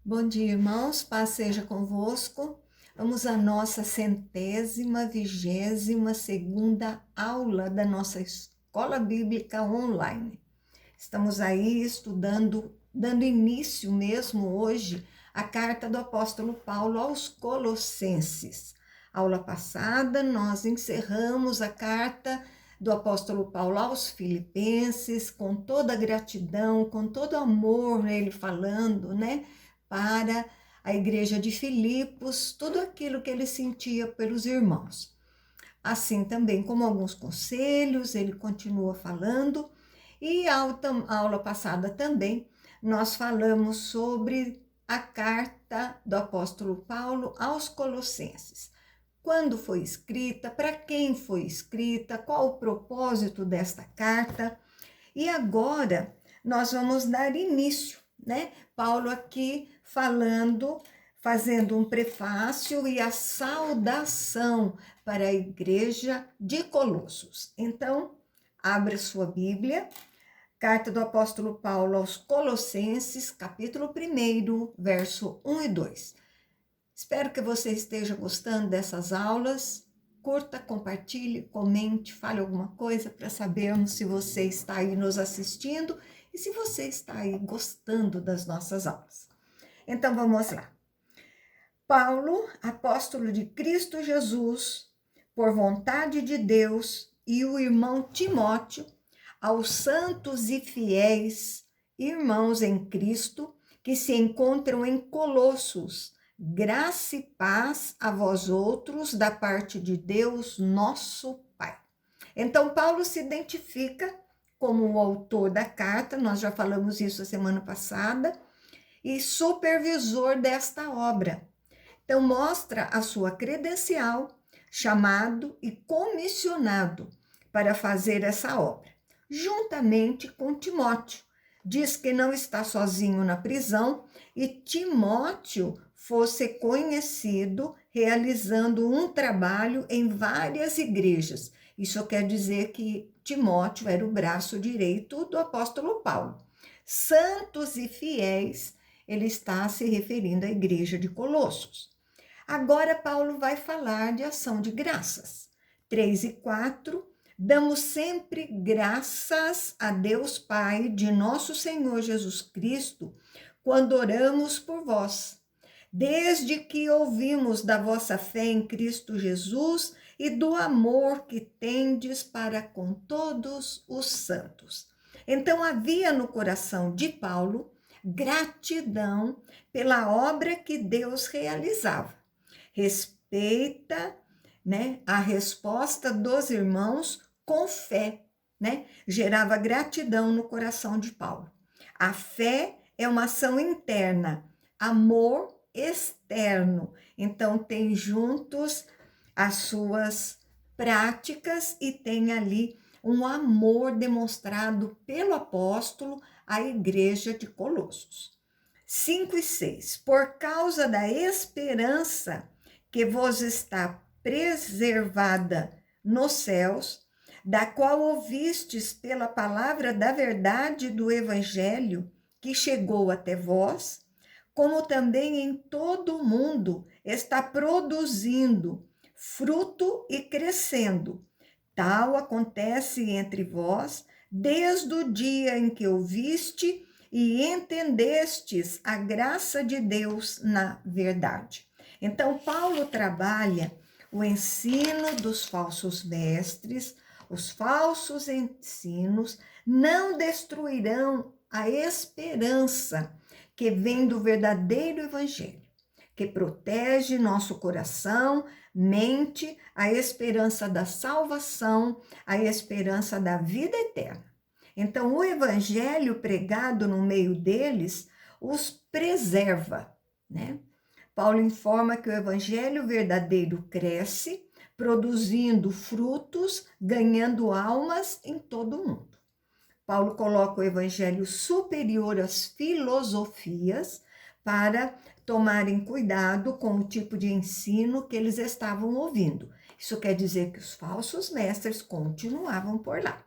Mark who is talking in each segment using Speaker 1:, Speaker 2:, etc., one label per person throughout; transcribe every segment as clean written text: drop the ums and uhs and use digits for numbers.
Speaker 1: Bom dia, irmãos, paz seja convosco. Vamos à nossa 122ª aula da nossa Escola Bíblica Online. Estamos aí estudando, dando início mesmo hoje à carta do apóstolo Paulo aos Colossenses. Aula passada, nós encerramos a carta do apóstolo Paulo aos Filipenses, com toda a gratidão, com todo amor, ele falando, né, para a igreja de Filipos, tudo aquilo que ele sentia pelos irmãos. Assim também, como alguns conselhos, ele continua falando, e a aula passada também, nós falamos sobre a carta do apóstolo Paulo aos Colossenses. Quando foi escrita, para quem foi escrita, qual o propósito desta carta. E agora nós vamos dar início, né? Paulo aqui falando, fazendo um prefácio e a saudação para a igreja de Colossos. Então, abra sua Bíblia, carta do apóstolo Paulo aos Colossenses, capítulo 1, verso 1 e 2. Espero que você esteja gostando dessas aulas. Curta, compartilhe, comente, fale alguma coisa para sabermos se você está aí nos assistindo e se você está aí gostando das nossas aulas. Então vamos lá. Paulo, apóstolo de Cristo Jesus, por vontade de Deus, e o irmão Timóteo, aos santos e fiéis irmãos em Cristo que se encontram em Colossos, graça e paz a vós outros da parte de Deus, nosso Pai. Então, Paulo se identifica como o autor da carta, nós já falamos isso a semana passada, e supervisor desta obra. Então, mostra a sua credencial, chamado e comissionado para fazer essa obra, juntamente com Timóteo. Diz que não está sozinho na prisão e Timóteo fosse conhecido realizando um trabalho em várias igrejas. Isso quer dizer que Timóteo era o braço direito do apóstolo Paulo. Santos e fiéis, ele está se referindo à igreja de Colossos. Agora Paulo vai falar de ação de graças. 3 e 4, damos sempre graças a Deus Pai de nosso Senhor Jesus Cristo, quando oramos por vós, desde que ouvimos da vossa fé em Cristo Jesus e do amor que tendes para com todos os santos. Então havia no coração de Paulo gratidão pela obra que Deus realizava. Respeita, né, a resposta dos irmãos com fé, né? Gerava gratidão no coração de Paulo. A fé é uma ação interna, amor externo. Então tem juntos as suas práticas e tem ali um amor demonstrado pelo apóstolo à igreja de Colossos. 5 e 6. Por causa da esperança que vos está preservada nos céus, da qual ouvistes pela palavra da verdade do evangelho que chegou até vós, como também em todo o mundo está produzindo fruto e crescendo. Tal acontece entre vós desde o dia em que ouviste e entendestes a graça de Deus na verdade. Então, Paulo trabalha o ensino dos falsos mestres, os falsos ensinos não destruirão a esperança que vem do verdadeiro evangelho, que protege nosso coração, mente, a esperança da salvação, a esperança da vida eterna. Então, o evangelho pregado no meio deles os preserva, né? Paulo informa que o evangelho verdadeiro cresce, produzindo frutos, ganhando almas em todo o mundo. Paulo coloca o evangelho superior às filosofias para tomarem cuidado com o tipo de ensino que eles estavam ouvindo. Isso quer dizer que os falsos mestres continuavam por lá.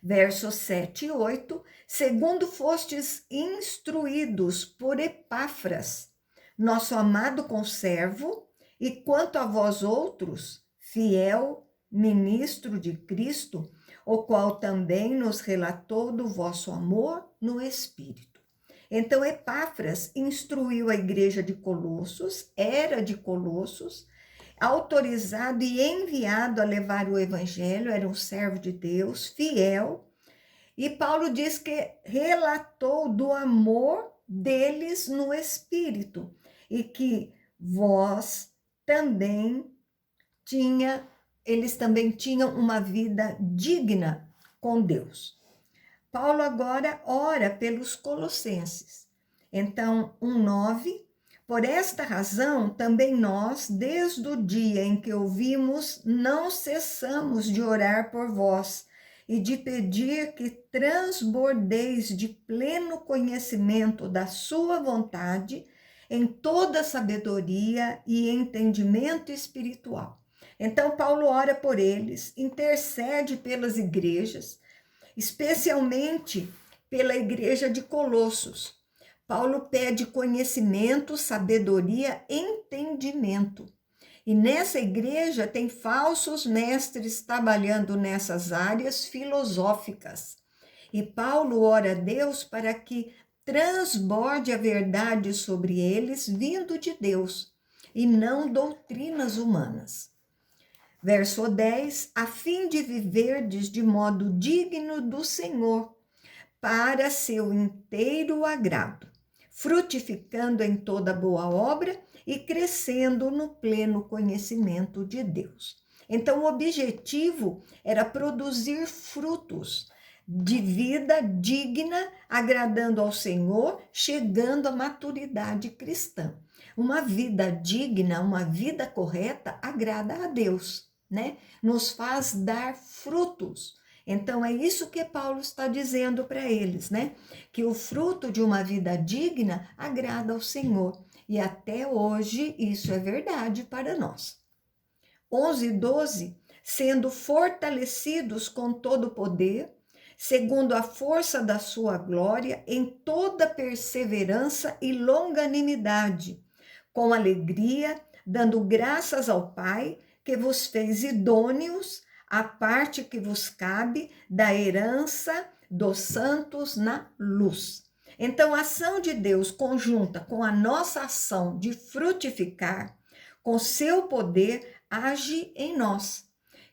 Speaker 1: Versos 7 e 8, segundo fostes instruídos por Epáfras, nosso amado conservo, e quanto a vós outros, fiel ministro de Cristo, o qual também nos relatou do vosso amor no Espírito. Então, Epáfras instruiu a igreja de Colossos, era de Colossos, autorizado e enviado a levar o evangelho, era um servo de Deus, fiel, e Paulo diz que relatou do amor deles no Espírito, e que vós também eles também tinham uma vida digna com Deus. Paulo agora ora pelos colossenses. Então, 1:9, por esta razão, também nós, desde o dia em que ouvimos, não cessamos de orar por vós e de pedir que transbordeis de pleno conhecimento da sua vontade em toda sabedoria e entendimento espiritual. Então, Paulo ora por eles, intercede pelas igrejas, especialmente pela igreja de Colossos. Paulo pede conhecimento, sabedoria, entendimento. E nessa igreja tem falsos mestres trabalhando nessas áreas filosóficas. E Paulo ora a Deus para que transborde a verdade sobre eles vindo de Deus, e não doutrinas humanas. Verso 10, a fim de viverdes de modo digno do Senhor, para seu inteiro agrado, frutificando em toda boa obra e crescendo no pleno conhecimento de Deus. Então, o objetivo era produzir frutos de vida digna, agradando ao Senhor, chegando à maturidade cristã. Uma vida digna, uma vida correta, agrada a Deus, né? Nos faz dar frutos. Então, é isso que Paulo está dizendo para eles, né? Que o fruto de uma vida digna agrada ao Senhor. E até hoje isso é verdade para nós. 11:12, sendo fortalecidos com todo o poder, segundo a força da sua glória, em toda perseverança e longanimidade, com alegria, dando graças ao Pai, que vos fez idôneos à parte que vos cabe da herança dos santos na luz. Então, a ação de Deus conjunta com a nossa ação de frutificar, com seu poder, age em nós,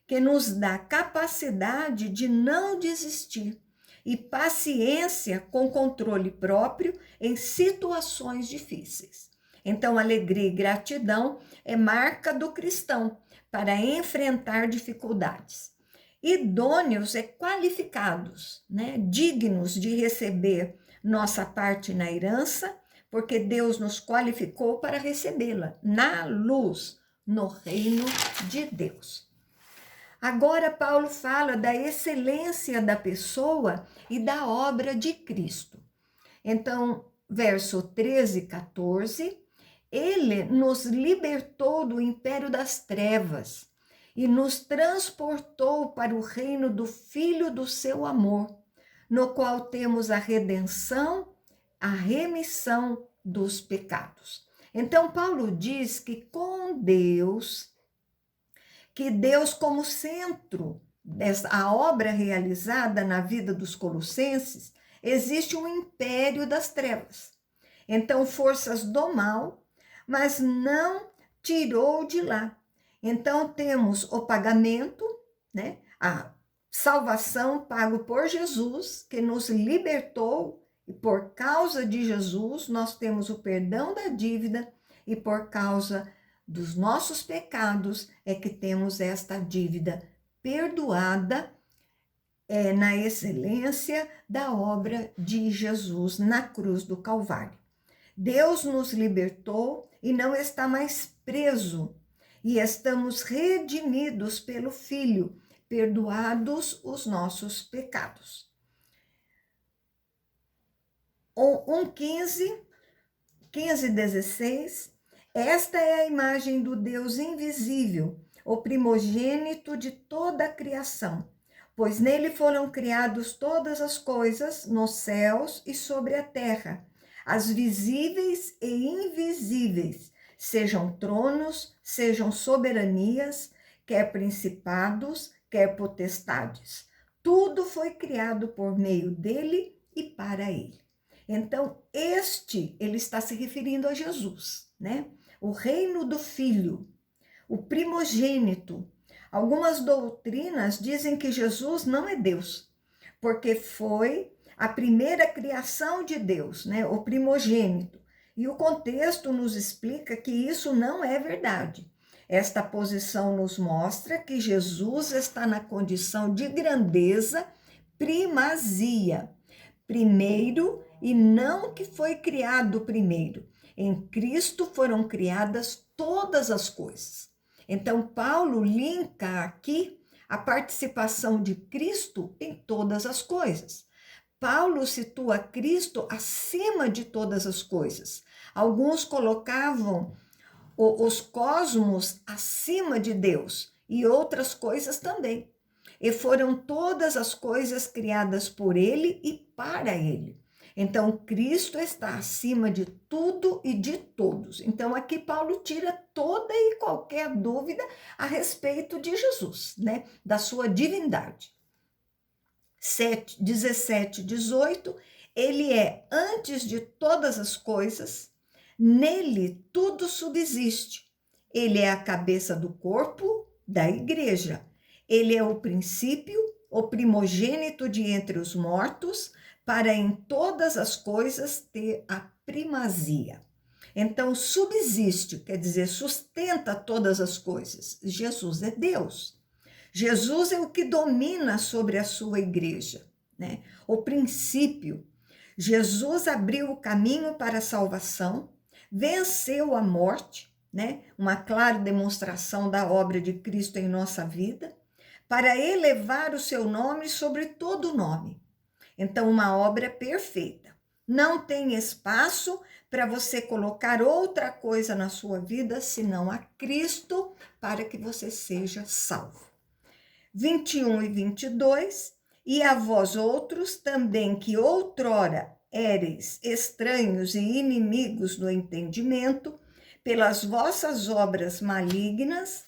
Speaker 1: que nos dá capacidade de não desistir e paciência com controle próprio em situações difíceis. Então, alegria e gratidão é marca do cristão para enfrentar dificuldades. Idôneos é qualificados, né? Dignos de receber nossa parte na herança, porque Deus nos qualificou para recebê-la na luz, no reino de Deus. Agora, Paulo fala da excelência da pessoa e da obra de Cristo. Então, verso 13 e 14, ele nos libertou do império das trevas e nos transportou para o reino do Filho do seu amor, no qual temos a redenção, a remissão dos pecados. Então, Paulo diz que Deus como centro dessa obra realizada na vida dos colossenses, existe um império das trevas. Então, forças do mal, mas não tirou de lá. Então, temos o pagamento, né? A salvação pago por Jesus, que nos libertou, e por causa de Jesus, nós temos o perdão da dívida, e por causa dos nossos pecados é que temos esta dívida perdoada, na excelência da obra de Jesus na cruz do Calvário. Deus nos libertou e não está mais preso, e estamos redimidos pelo Filho, perdoados os nossos pecados. 15, 16, esta é a imagem do Deus invisível, o primogênito de toda a criação, Pois nele foram criadas todas as coisas nos céus e sobre a terra, as visíveis e invisíveis, sejam tronos, sejam soberanias, quer principados, quer potestades. Tudo foi criado por meio dele e para ele. Então, ele está se referindo a Jesus, né? O reino do Filho, o primogênito. Algumas doutrinas dizem que Jesus não é Deus, porque foi a primeira criação de Deus, né? O primogênito. E o contexto nos explica que isso não é verdade. Esta posição nos mostra que Jesus está na condição de grandeza, primazia, primeiro, e não que foi criado primeiro. Em Cristo foram criadas todas as coisas. Então, Paulo linka aqui a participação de Cristo em todas as coisas. Paulo situa Cristo acima de todas as coisas. Alguns colocavam os cosmos acima de Deus e outras coisas também. E foram todas as coisas criadas por ele e para ele. Então, Cristo está acima de tudo e de todos. Então, aqui Paulo tira toda e qualquer dúvida a respeito de Jesus, né? Da sua divindade. 17, 18, ele é antes de todas as coisas, nele tudo subsiste. Ele é a cabeça do corpo da igreja. Ele é o princípio, o primogênito de entre os mortos, para em todas as coisas ter a primazia. Então, subsiste, quer dizer, sustenta todas as coisas. Jesus é Deus. Jesus é o que domina sobre a sua igreja, né? O princípio. Jesus abriu o caminho para a salvação, venceu a morte, né? Uma clara demonstração da obra de Cristo em nossa vida, para elevar o seu nome sobre todo nome. Então, uma obra perfeita. Não tem espaço para você colocar outra coisa na sua vida senão a Cristo para que você seja salvo. 21 e 22, e a vós outros também que outrora éreis estranhos e inimigos do entendimento, pelas vossas obras malignas,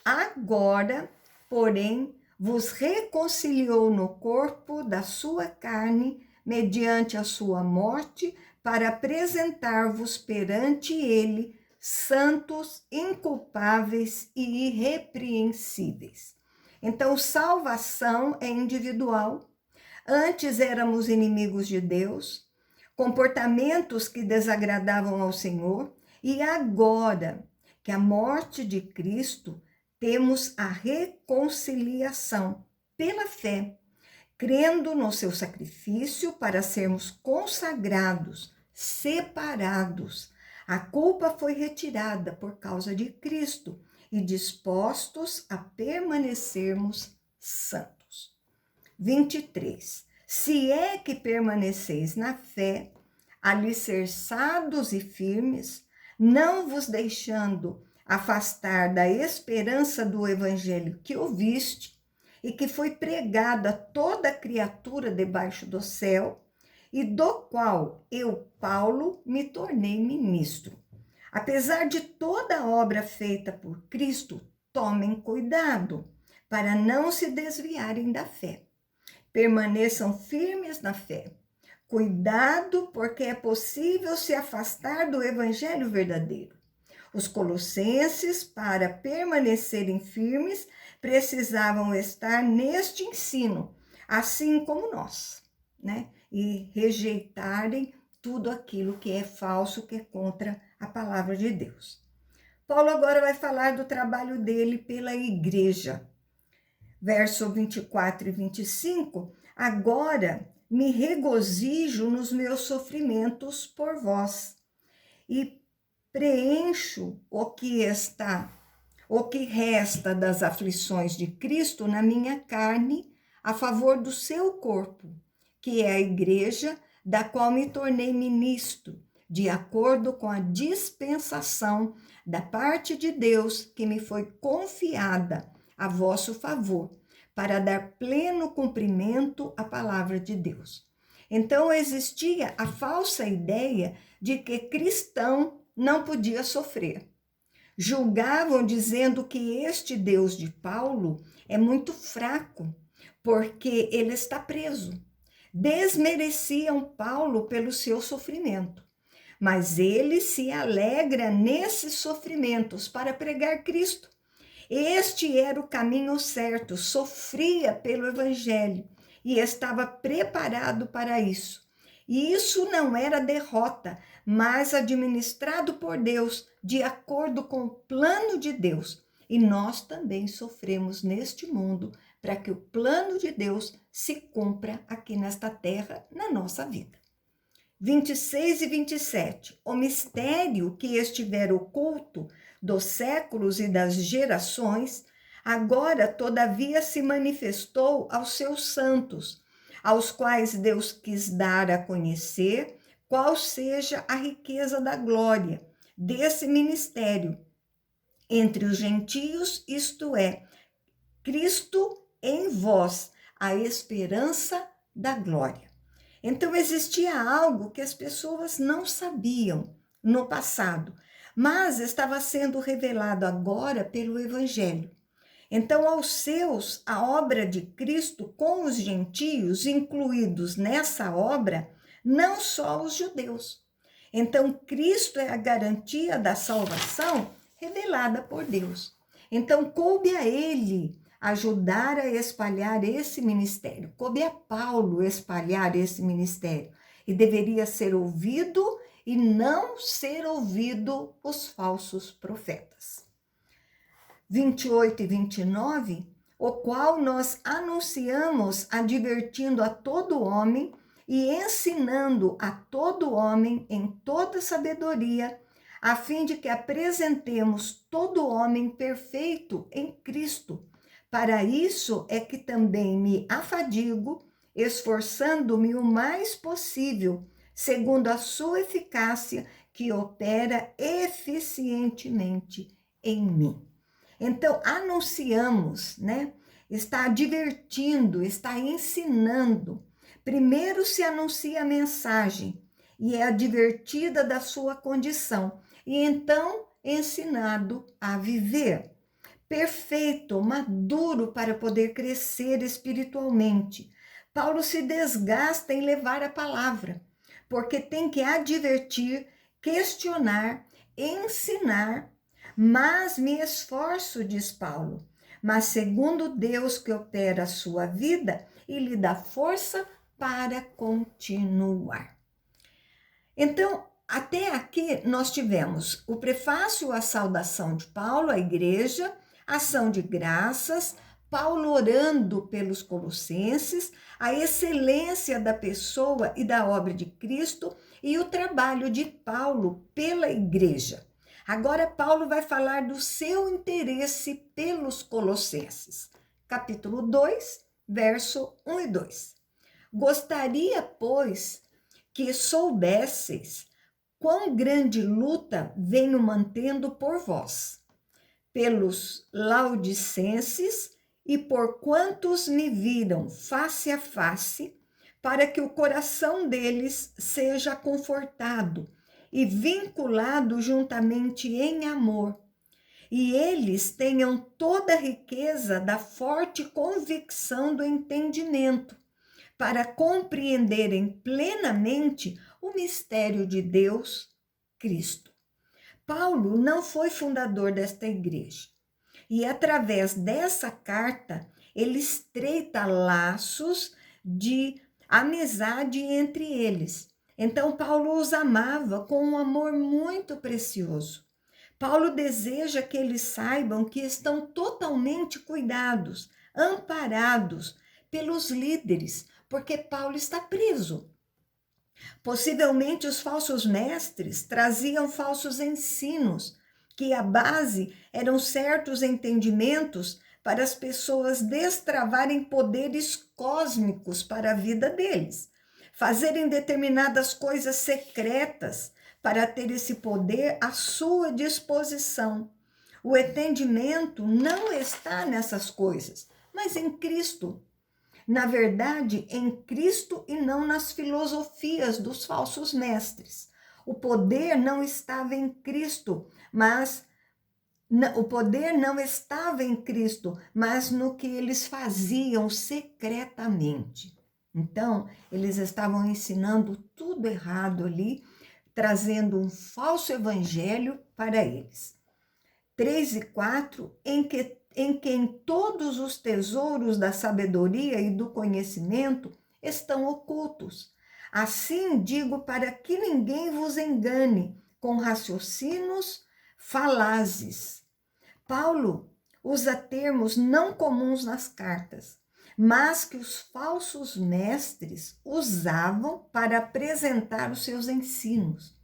Speaker 1: agora, porém, vos reconciliou no corpo da sua carne, mediante a sua morte, para apresentar-vos perante ele santos, inculpáveis e irrepreensíveis. Então, salvação é individual. Antes éramos inimigos de Deus, comportamentos que desagradavam ao Senhor, e agora que a morte de Cristo, temos a reconciliação pela fé, crendo no seu sacrifício para sermos consagrados, separados. A culpa foi retirada por causa de Cristo e dispostos a permanecermos santos. 23. Se é que permaneceis na fé, alicerçados e firmes, não vos deixando afastar da esperança do evangelho que ouviste e que foi pregado a toda criatura debaixo do céu, e do qual eu, Paulo, me tornei ministro. Apesar de toda a obra feita por Cristo, tomem cuidado para não se desviarem da fé. Permaneçam firmes na fé. Cuidado, porque é possível se afastar do evangelho verdadeiro. Os colossenses, para permanecerem firmes, precisavam estar neste ensino, assim como nós, né? E rejeitarem tudo aquilo que é falso, que é contra a palavra de Deus. Paulo agora vai falar do trabalho dele pela igreja. Verso 24 e 25, agora me regozijo nos meus sofrimentos por vós e preencho o que resta das aflições de Cristo na minha carne a favor do seu corpo, que é a igreja, da qual me tornei ministro, de acordo com a dispensação da parte de Deus que me foi confiada a vosso favor, para dar pleno cumprimento à palavra de Deus. Então existia a falsa ideia de que cristão não podia sofrer. Julgavam dizendo que este Deus de Paulo é muito fraco, porque ele está preso. Desmereciam Paulo pelo seu sofrimento, mas ele se alegra nesses sofrimentos para pregar Cristo. Este era o caminho certo, sofria pelo Evangelho e estava preparado para isso. E isso não era derrota, mas administrado por Deus, de acordo com o plano de Deus. E nós também sofremos neste mundo para que o plano de Deus se cumpra aqui nesta terra, na nossa vida. 26 e 27. O mistério que estiver oculto dos séculos e das gerações, agora todavia se manifestou aos seus santos, aos quais Deus quis dar a conhecer qual seja a riqueza da glória desse ministério entre os gentios, isto é, Cristo em vós, a esperança da glória. Então existia algo que as pessoas não sabiam no passado, mas estava sendo revelado agora pelo Evangelho. Então, aos seus, a obra de Cristo com os gentios, incluídos nessa obra, não só os judeus. Então, Cristo é a garantia da salvação revelada por Deus. Então, coube a ele ajudar a espalhar esse ministério. Coube a Paulo espalhar esse ministério. E deveria ser ouvido e não ser ouvido os falsos profetas. 28 e 29, o qual nós anunciamos advertindo a todo homem e ensinando a todo homem em toda sabedoria, a fim de que apresentemos todo homem perfeito em Cristo. Para isso é que também me afadigo, esforçando-me o mais possível, segundo a sua eficácia que opera eficientemente em mim. Então, anunciamos, né? Está advertindo, está ensinando. Primeiro se anuncia a mensagem e é advertida da sua condição, e então ensinado a viver. Perfeito, maduro para poder crescer espiritualmente. Paulo se desgasta em levar a palavra, porque tem que advertir, questionar, ensinar, mas me esforço, diz Paulo, mas segundo Deus que opera a sua vida e lhe dá força para continuar. Então, até aqui nós tivemos o prefácio, a saudação de Paulo à igreja, ação de graças, Paulo orando pelos colossenses, a excelência da pessoa e da obra de Cristo e o trabalho de Paulo pela igreja. Agora Paulo vai falar do seu interesse pelos colossenses. Capítulo 2, verso 1 e 2. Gostaria, pois, que soubesseis quão grande luta venho mantendo por vós, pelos laodicenses e por quantos me viram face a face, para que o coração deles seja confortado e vinculado juntamente em amor, e eles tenham toda a riqueza da forte convicção do entendimento, para compreenderem plenamente o mistério de Deus, Cristo. Paulo não foi fundador desta igreja, e através dessa carta ele estreita laços de amizade entre eles. Então Paulo os amava com um amor muito precioso. Paulo deseja que eles saibam que estão totalmente cuidados, amparados pelos líderes, porque Paulo está preso. Possivelmente os falsos mestres traziam falsos ensinos, que a base eram certos entendimentos para as pessoas destravarem poderes cósmicos para a vida deles, fazerem determinadas coisas secretas para ter esse poder à sua disposição. O entendimento não está nessas coisas, mas em Cristo. Na verdade, em Cristo e não nas filosofias dos falsos mestres. O poder não estava em Cristo, mas o poder não estava em Cristo, mas no que eles faziam secretamente. Então, eles estavam ensinando tudo errado ali, trazendo um falso evangelho para eles. 3 e 4, em quem todos os tesouros da sabedoria e do conhecimento estão ocultos. Assim digo para que ninguém vos engane com raciocínios falazes. Paulo usa termos não comuns nas cartas, mas que os falsos mestres usavam para apresentar os seus ensinos.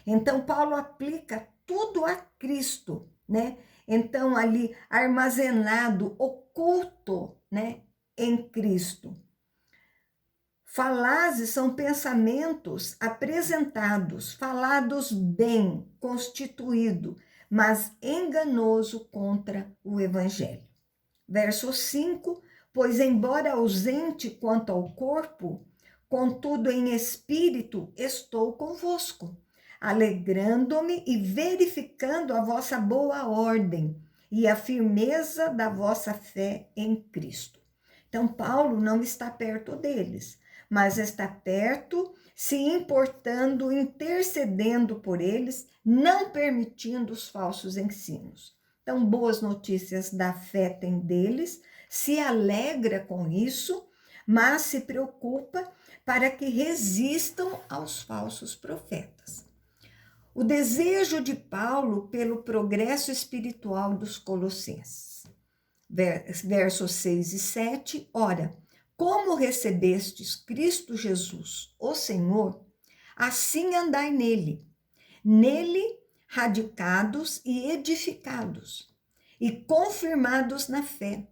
Speaker 1: Então, Paulo aplica tudo a Cristo, né? Então, ali, armazenado, oculto, né? Em Cristo. Falazes são pensamentos apresentados, falados bem, constituído, mas enganoso contra o Evangelho. Verso 5, pois embora ausente quanto ao corpo, contudo em espírito estou convosco, alegrando-me e verificando a vossa boa ordem e a firmeza da vossa fé em Cristo. Então, Paulo não está perto deles, mas está perto, se importando, intercedendo por eles, não permitindo os falsos ensinos. Então, boas notícias da fé tem deles, se alegra com isso, mas se preocupa para que resistam aos falsos profetas. O desejo de Paulo pelo progresso espiritual dos colossenses. Versos 6 e 7, ora, como recebestes Cristo Jesus, o Senhor, assim andai nele, radicados e edificados, e confirmados na fé,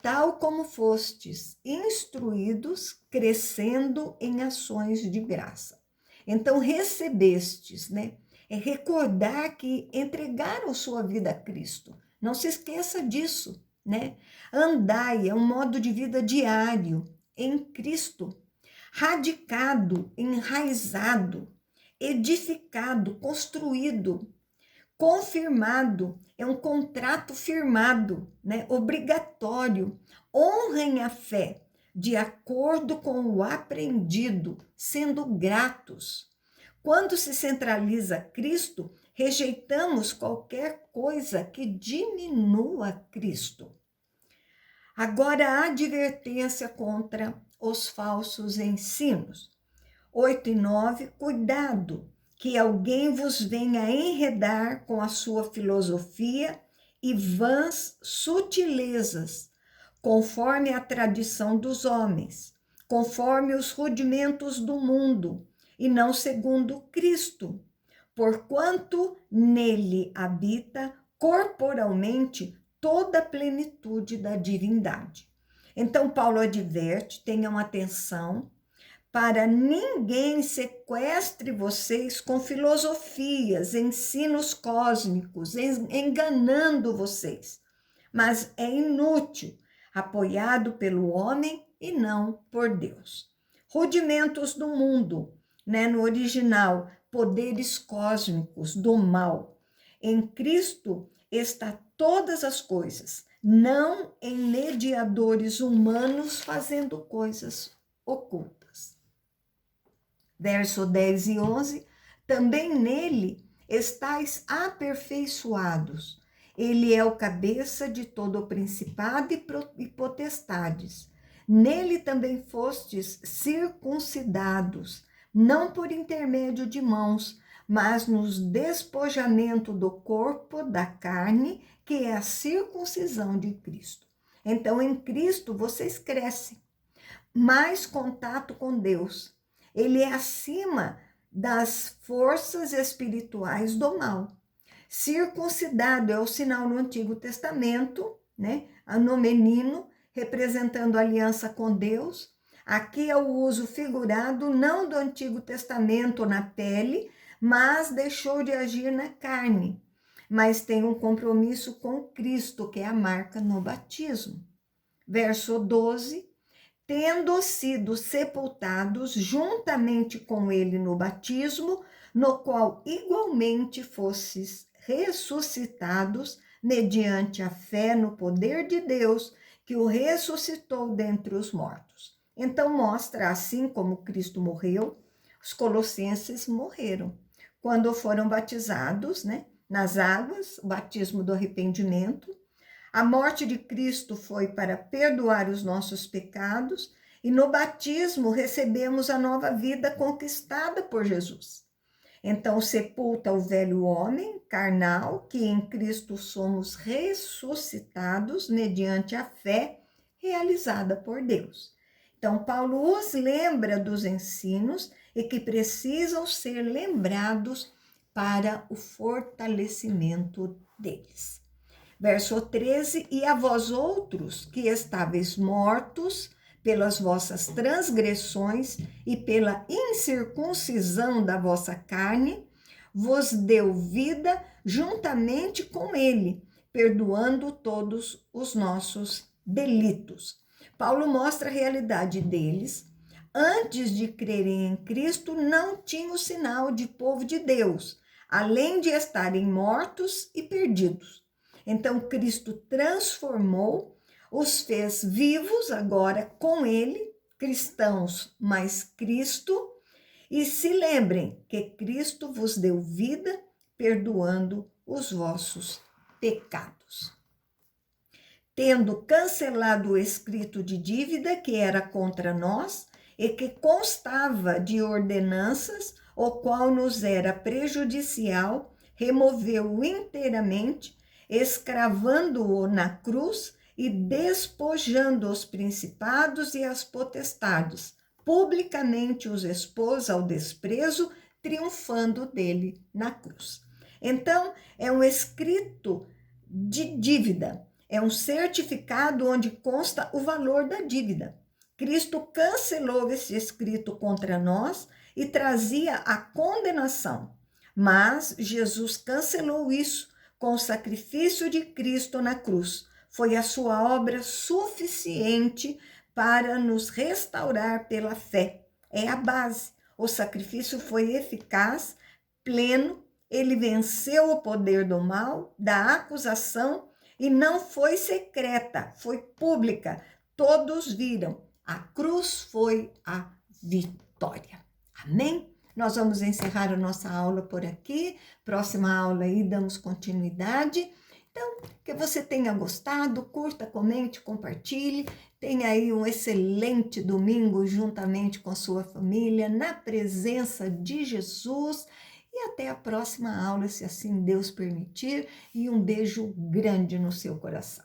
Speaker 1: tal como fostes instruídos, crescendo em ações de graça. Então, recebestes, né? É recordar que entregaram sua vida a Cristo. Não se esqueça disso, né? Andai é um modo de vida diário em Cristo, radicado, enraizado, edificado, construído, confirmado, é um contrato firmado, né? Obrigatório. Honrem a fé de acordo com o aprendido, sendo gratos. Quando se centraliza Cristo, rejeitamos qualquer coisa que diminua Cristo. Agora, a advertência contra os falsos ensinos. 8 e 9, cuidado, que alguém vos venha enredar com a sua filosofia e vãs sutilezas, conforme a tradição dos homens, conforme os rudimentos do mundo, e não segundo Cristo, porquanto nele habita corporalmente toda a plenitude da divindade. Então, Paulo adverte, tenham atenção, para ninguém sequestre vocês com filosofias, ensinos cósmicos, enganando vocês. Mas é inútil, apoiado pelo homem e não por Deus. Rudimentos do mundo, né? No original, poderes cósmicos do mal. Em Cristo está todas as coisas, não em mediadores humanos fazendo coisas ocultas. Verso 10 e 11, também nele estáis aperfeiçoados. Ele é o cabeça de todo o principado e potestades. Nele também fostes circuncidados, não por intermédio de mãos, mas nos despojamento do corpo, da carne, que é a circuncisão de Cristo. Então, em Cristo, vocês crescem. Mais contato com Deus. Ele é acima das forças espirituais do mal. Circuncidado é o sinal no Antigo Testamento, né? No menino, representando a aliança com Deus. Aqui é o uso figurado, não do Antigo Testamento na pele, mas deixou de agir na carne. Mas tem um compromisso com Cristo, que é a marca no batismo. Verso 12: tendo sido sepultados juntamente com ele no batismo, no qual igualmente fostes ressuscitados mediante a fé no poder de Deus, que o ressuscitou dentre os mortos. Então mostra, assim como Cristo morreu, os colossenses morreram. Quando foram batizados, né, nas águas, o batismo do arrependimento, a morte de Cristo foi para perdoar os nossos pecados e no batismo recebemos a nova vida conquistada por Jesus. Então sepulta o velho homem carnal, que em Cristo somos ressuscitados mediante a fé realizada por Deus. Então Paulo os lembra dos ensinos e que precisam ser lembrados para o fortalecimento deles. Verso 13: e a vós outros que estáveis mortos pelas vossas transgressões e pela incircuncisão da vossa carne, vos deu vida juntamente com ele, perdoando todos os nossos delitos. Paulo mostra a realidade deles. Antes de crerem em Cristo, não tinham o sinal de povo de Deus, além de estarem mortos e perdidos. Então, Cristo transformou, os fez vivos agora com ele, cristãos mais Cristo, e se lembrem que Cristo vos deu vida, perdoando os vossos pecados. Tendo cancelado o escrito de dívida que era contra nós e que constava de ordenanças, o qual nos era prejudicial, removeu-o inteiramente, escravando-o na cruz e despojando os principados e as potestades, publicamente os expôs ao desprezo, triunfando dele na cruz. Então, é um escrito de dívida, é um certificado onde consta o valor da dívida. Cristo cancelou esse escrito contra nós e trazia a condenação, mas Jesus cancelou isso com o sacrifício de Cristo na cruz. Foi a sua obra suficiente para nos restaurar pela fé. É a base. O sacrifício foi eficaz, pleno, ele venceu o poder do mal, da acusação, e não foi secreta, foi pública. Todos viram. A cruz foi a vitória. Amém? Nós vamos encerrar a nossa aula por aqui. Próxima aula aí damos continuidade. Então, que você tenha gostado, curta, comente, compartilhe. Tenha aí um excelente domingo juntamente com a sua família, na presença de Jesus. E até a próxima aula, se assim Deus permitir. E um beijo grande no seu coração.